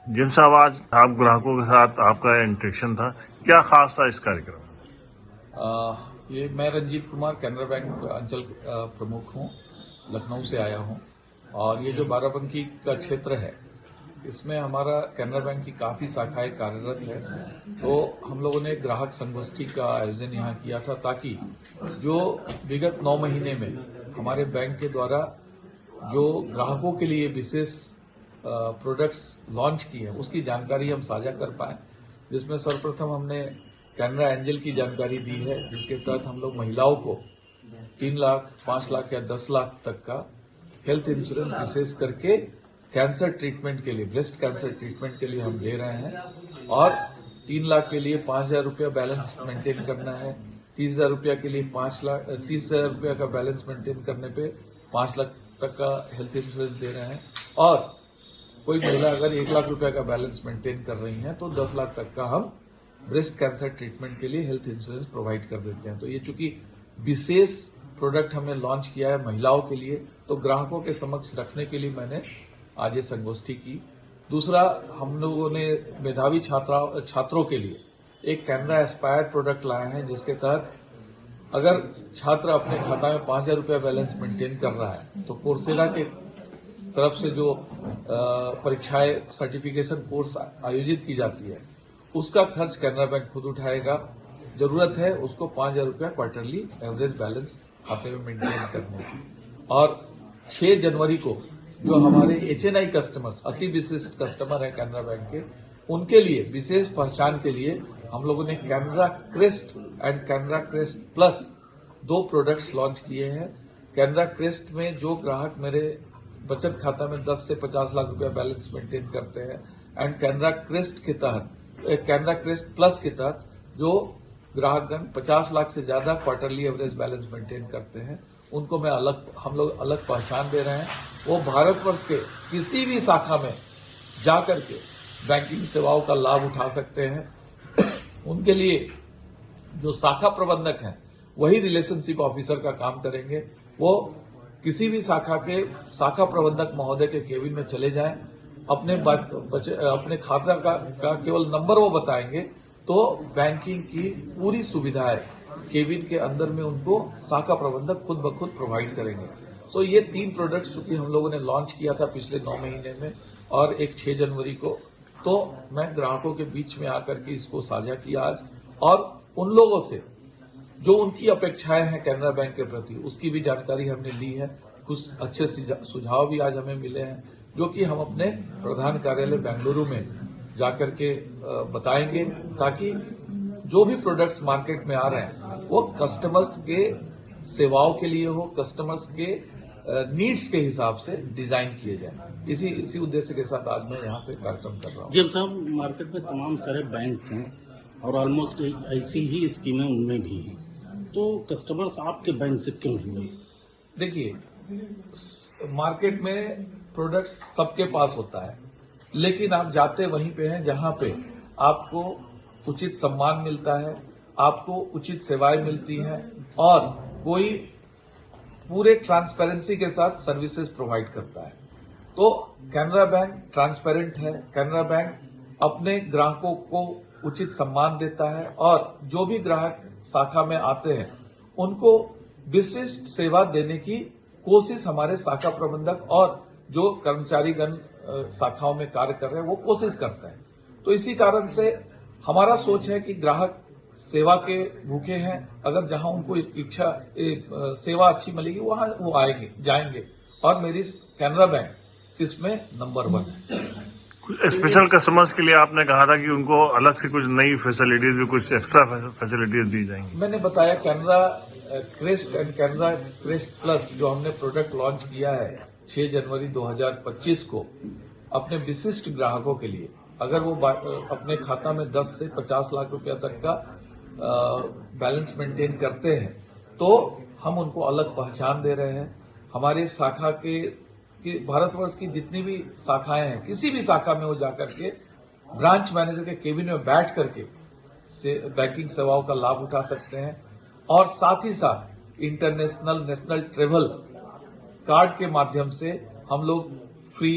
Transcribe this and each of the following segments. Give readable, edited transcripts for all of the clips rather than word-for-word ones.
जिन साहब, आज आप ग्राहकों के साथ आपका इंटरेक्शन था, क्या खास था इस कार्यक्रम में? ये मैं रंजीत कुमार कैनरा बैंक अंचल प्रमुख हूँ, लखनऊ से आया हूँ। और ये जो बाराबंकी का क्षेत्र है, इसमें हमारा कैनरा बैंक की काफ़ी शाखाएं कार्यरत है। तो हम लोगों ने ग्राहक संगोष्ठी का आयोजन यहाँ किया था, ताकि जो विगत 9 महीने में हमारे बैंक के द्वारा जो ग्राहकों के लिए विशेष प्रोडक्ट्स लॉन्च किए हैं, उसकी जानकारी हम साझा कर पाए। जिसमें सर्वप्रथम हमने कैनरा एंजल की जानकारी दी है, जिसके तहत हम लोग महिलाओं को 3 लाख, 5 लाख या 10 लाख तक का हेल्थ इंश्योरेंस विशेष करके कैंसर ट्रीटमेंट के लिए, ब्रेस्ट कैंसर ट्रीटमेंट के लिए हम दे रहे हैं। और 3 लाख के लिए 5,000 रुपया बैलेंस मेंटेन करना है। 30,000 रुपया के लिए 30,000 रुपया का बैलेंस मेंटेन करने पे 5 लाख तक का हेल्थ इंश्योरेंस दे रहे हैं। और कोई महिला अगर 1 लाख रुपया का बैलेंस मेंटेन कर रही है तो 10 लाख तक का हम ब्रेस्ट कैंसर ट्रीटमेंट के लिए हेल्थ इंश्योरेंस प्रोवाइड कर देते हैं। तो ये चूंकि विशेष प्रोडक्ट हमने लॉन्च किया है महिलाओं के लिए, तो ग्राहकों के समक्ष रखने के लिए मैंने आज ये संगोष्ठी की। दूसरा, हम लोगों ने मेधावी छात्रों के लिए एक कैनरा एस्पायर प्रोडक्ट लाए हैं, जिसके तहत अगर छात्र अपने खाता में 5,000 रुपया बैलेंस मेंटेन कर रहा है तो कोर्सेरा के तरफ से जो परीक्षाएं, सर्टिफिकेशन कोर्स आयोजित की जाती है, उसका खर्च कैनरा बैंक खुद उठाएगा। जरूरत है उसको 5,000 रुपया क्वार्टरली एवरेज बैलेंस खाते में मेंटेन करने की। और 6 जनवरी को जो हमारे HNI कस्टमर्स, अति विशिष्ट कस्टमर है कैनरा बैंक के, उनके लिए विशेष पहचान के लिए हम लोगों ने Canara crest and Canara crest plus 2 products launch किए हैं। कैनरा क्रेस्ट में जो ग्राहक मेरे बचत खाता में 10 से 50 लाख रुपया बैलेंस मेंटेन करते हैं, एंड कैनरा क्रेस्ट के तहत, कैनरा क्रेस्ट प्लस के तहत जो ग्राहकगण 50 लाख से ज्यादा क्वार्टरली एवरेज बैलेंस मेंटेन करते हैं, उनको हम लोग अलग पहचान दे रहे हैं। वो भारतवर्ष के किसी भी शाखा में जाकर के बैंकिंग सेवाओं का लाभ उठा सकते हैं। उनके लिए जो शाखा प्रबंधक हैं, वही रिलेशनशिप ऑफिसर का काम करेंगे। वो किसी भी शाखा के शाखा प्रबंधक महोदय के केबिन में चले जाएं, अपने खाता का केवल नंबर वो बताएंगे, तो बैंकिंग की पूरी सुविधाएं केबिन के अंदर में उनको शाखा प्रबंधक खुद ब खुद प्रोवाइड करेंगे। तो ये 3 प्रोडक्ट्स चूंकि हम लोगों ने लॉन्च किया था पिछले 9 महीने में, और एक 6 जनवरी को, तो मैं ग्राहकों के बीच में आकर के इसको साझा किया आज। और उन लोगों से जो उनकी अपेक्षाएं हैं कैनरा बैंक के प्रति, उसकी भी जानकारी हमने ली है। कुछ अच्छे सुझाव भी आज हमें मिले हैं, जो कि हम अपने प्रधान कार्यालय बेंगलुरु में जाकर के बताएंगे, ताकि जो भी प्रोडक्ट्स मार्केट में आ रहे हैं वो कस्टमर्स के सेवाओं के लिए हो, कस्टमर्स के नीड्स के हिसाब से डिजाइन किए जाए। इसी उद्देश्य के साथ आज मैं यहाँ पे कार्यक्रम कर रहा हूँ। जी साहब, मार्केट में तमाम सारे बैंक्स हैं और ऑलमोस्ट ऐसी ही स्कीमें उनमें भी हैं, तो कस्टमर्स आपके बैंक से क्यों जुड़े? देखिए, मार्केट में प्रोडक्ट्स सबके पास होता है, लेकिन आप जाते वहीं पे हैं जहां पे आपको उचित सम्मान मिलता है, आपको उचित सेवाएं मिलती हैं, और कोई पूरे ट्रांसपेरेंसी के साथ सर्विसेज प्रोवाइड करता है। तो कैनरा बैंक ट्रांसपेरेंट है। कैनरा बैंक अपने ग्राहकों को उचित सम्मान देता है, और जो भी ग्राहक शाखा में आते हैं उनको विशिष्ट सेवा देने की कोशिश हमारे शाखा प्रबंधक और जो कर्मचारीगण शाखाओं में कार्य कर रहे हैं वो कोशिश करते हैं। तो इसी कारण से हमारा सोच है कि ग्राहक सेवा के भूखे हैं। अगर जहां उनको सेवा अच्छी मिलेगी वहां वो आएंगे, जाएंगे, और मेरी कैनरा बैंक इसमें नंबर 1 है। स्पेशल कस्टमर्स के लिए आपने कहा था कि उनको अलग से कुछ नई फैसिलिटीज भी, कुछ एक्स्ट्रा फैसिलिटीज दी जाएंगी। मैंने बताया Canara crest and Canara crest plus जो हमने प्रोडक्ट लॉन्च किया है 6 जनवरी 2025 को, अपने विशिष्ट ग्राहकों के लिए, अगर वो अपने खाता में 10 से 50 लाख रुपया तक का बैलेंस मेंटेन करते हैं, तो हम उनको अलग पहचान दे रहे हैं। हमारी शाखा के भारतवर्ष की जितनी भी शाखाएं हैं, किसी भी शाखा में वो जाकर के ब्रांच मैनेजर के केबिन में बैठ करके बैंकिंग सेवाओं का लाभ उठा सकते हैं। और साथ ही साथ इंटरनेशनल, नेशनल ट्रेवल कार्ड के माध्यम से हम लोग फ्री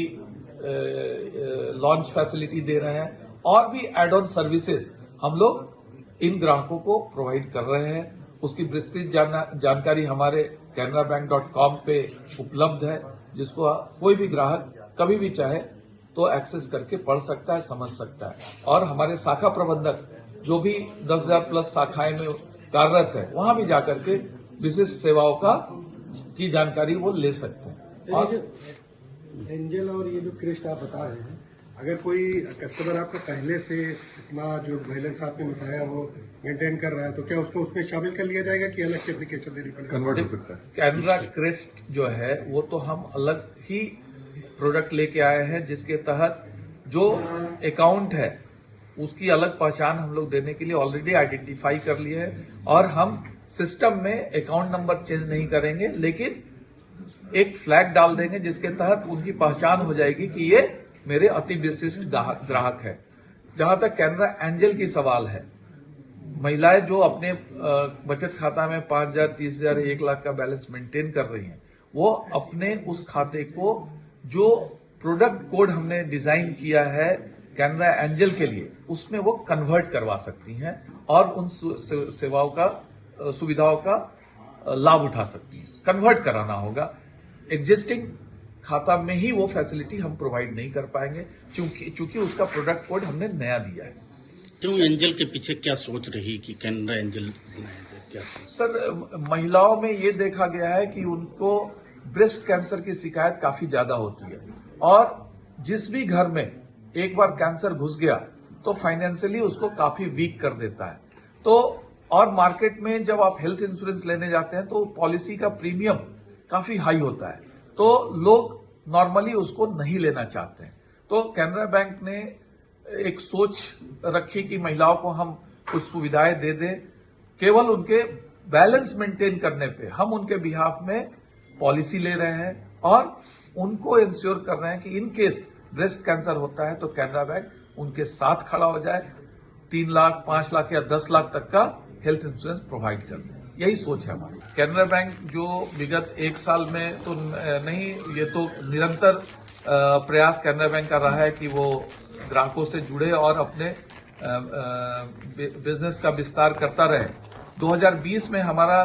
लॉन्च फैसिलिटी दे रहे हैं और भी एड ऑन सर्विसेज हम लोग इन ग्राहकों को प्रोवाइड कर रहे हैं। उसकी विस्तृत जानकारी हमारे canarabank.com पे उपलब्ध है, जिसको कोई भी ग्राहक कभी भी चाहे तो एक्सेस करके पढ़ सकता है, समझ सकता है। और हमारे शाखा प्रबंधक जो भी 10,000 प्लस शाखाएं में कार्यरत है, वहां भी जाकर के विशिष्ट सेवाओं की जानकारी वो ले सकते हैं। और एंजल और ये जो क्रिस्ट आप बता रहे हैं, अगर कोई कस्टमर आपका पहले से इतना जो बैलेंस आपने बताया वो मेंटेन कर रहा है, तो क्या उसको उसमें शामिल कर लिया जाएगा कि अलग से एप्लीकेशन देनी पड़ेगी? कन्वर्ट हो सकता है। कैनरा क्रिस्ट जो है वो तो हम अलग ही प्रोडक्ट लेके आए हैं, जिसके तहत जो अकाउंट है उसकी अलग पहचान हम लोग देने के लिए ऑलरेडी आइडेंटिफाई कर लिए है। और हम सिस्टम में अकाउंट नंबर चेंज नहीं करेंगे, लेकिन एक फ्लैग डाल देंगे जिसके तहत उनकी पहचान हो जाएगी कि ये मेरे अति विशिष्ट ग्राहक है। जहां तक कैनरा एंजल की सवाल है, महिलाएं जो अपने बचत खाता में 5,000, 30,000, 1 लाख का बैलेंस मेंटेन कर रही हैं, वो अपने उस खाते को जो प्रोडक्ट कोड हमने डिजाइन किया है कैनरा एंजल के लिए, उसमें वो कन्वर्ट करवा सकती हैं और उन सेवाओं का, सुविधाओं का लाभ उठा सकती हैं। कन्वर्ट कराना होगा। एग्जिस्टिंग खाता में ही वो फैसिलिटी हम प्रोवाइड नहीं कर पाएंगे, चूंकि उसका प्रोडक्ट कोड हमने नया दिया है। क्यों एंजल के पीछे क्या सोच रही कि कैनरा एंजल क्या सोच? सर, महिलाओं में ये देखा गया है कि उनको ब्रेस्ट कैंसर की शिकायत काफी ज्यादा होती है, और जिस भी घर में एक बार कैंसर घुस गया तो फाइनेंशियली उसको काफी वीक कर देता है। तो और मार्केट में जब आप हेल्थ इंश्योरेंस लेने जाते हैं तो पॉलिसी का प्रीमियम काफी हाई होता है, तो लोग नॉर्मली उसको नहीं लेना चाहते हैं। तो कैनरा बैंक ने एक सोच रखी कि महिलाओं को हम कुछ सुविधाएं दे दें, केवल उनके बैलेंस मेंटेन करने पे हम उनके बिहाफ में पॉलिसी ले रहे हैं और उनको इंश्योर कर रहे हैं कि इन केस ब्रेस्ट कैंसर होता है तो कैनरा बैंक उनके साथ खड़ा हो जाए, 3 लाख, 5 लाख या 10 लाख तक का हेल्थ इंश्योरेंस प्रोवाइड कर दें। यही सोच है हमारी। कैनरा बैंक जो विगत 1 साल में तो नहीं, ये तो निरंतर प्रयास कैनरा बैंक का रहा है कि वो ग्राहकों से जुड़े और अपने बिजनेस का विस्तार करता रहे। 2020 में हमारा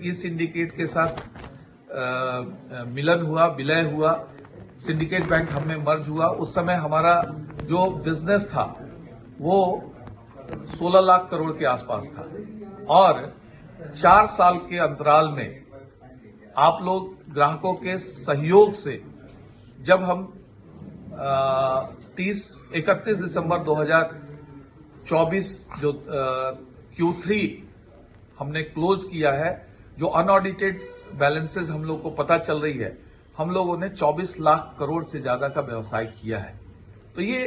इस सिंडिकेट के साथ मिलन हुआ, विलय हुआ, सिंडिकेट बैंक हमें मर्ज हुआ। उस समय हमारा जो बिजनेस था वो 16 लाख करोड़ के आसपास था, और 4 साल के अंतराल में आप लोग ग्राहकों के सहयोग से जब हम 31 दिसंबर 2024 जो Q3 हमने क्लोज किया है, जो अनऑडिटेड बैलेंसेस हम लोग को पता चल रही है, हम लोगों ने 24 लाख करोड़ से ज्यादा का व्यवसाय किया है। तो ये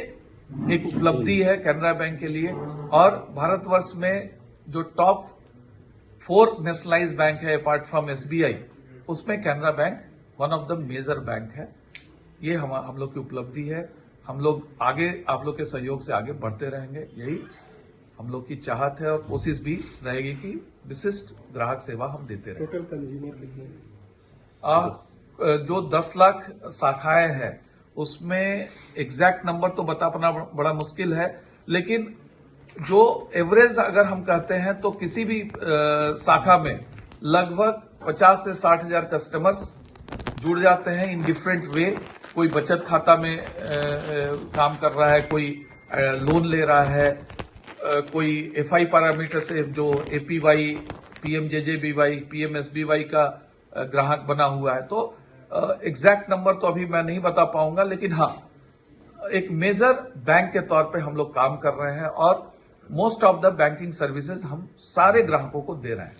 एक उपलब्धि है कैनरा बैंक के लिए। और भारतवर्ष में जो टॉप 4 नेशनलाइज्ड बैंक है अपार्ट फ्रॉम SBI, उसमें Canara bank one of the major bank है। ये हम लोग की उपलब्धि है। हम लोग आगे आप लोग के सहयोग से आगे बढ़ते रहेंगे, यही हम लोग की चाहत है और कोशिश भी रहेगी कि विशिष्ट ग्राहक सेवा हम देते रहें। टोटल कंज्यूमर कितने? जो 10 लाख शाखाएं हैं उसमें एग्जैक्ट नंबर तो बता पाना बड़ा मुश्किल है, लेकिन जो एवरेज अगर हम कहते हैं तो किसी भी शाखा में लगभग 50 से 60 हजार कस्टमर्स जुड़ जाते हैं इन डिफरेंट वे। कोई बचत खाता में काम कर रहा है, कोई लोन ले रहा है, कोई FI पैरामीटर से जो APY, PMJJBY, PMSBY का ग्राहक बना हुआ है। तो एग्जैक्ट नंबर तो अभी मैं नहीं बता पाऊंगा, लेकिन हाँ, एक मेजर बैंक के तौर पे हम लोग काम कर रहे हैं और most of the banking services हम सारे ग्राहकों को दे रहे हैं।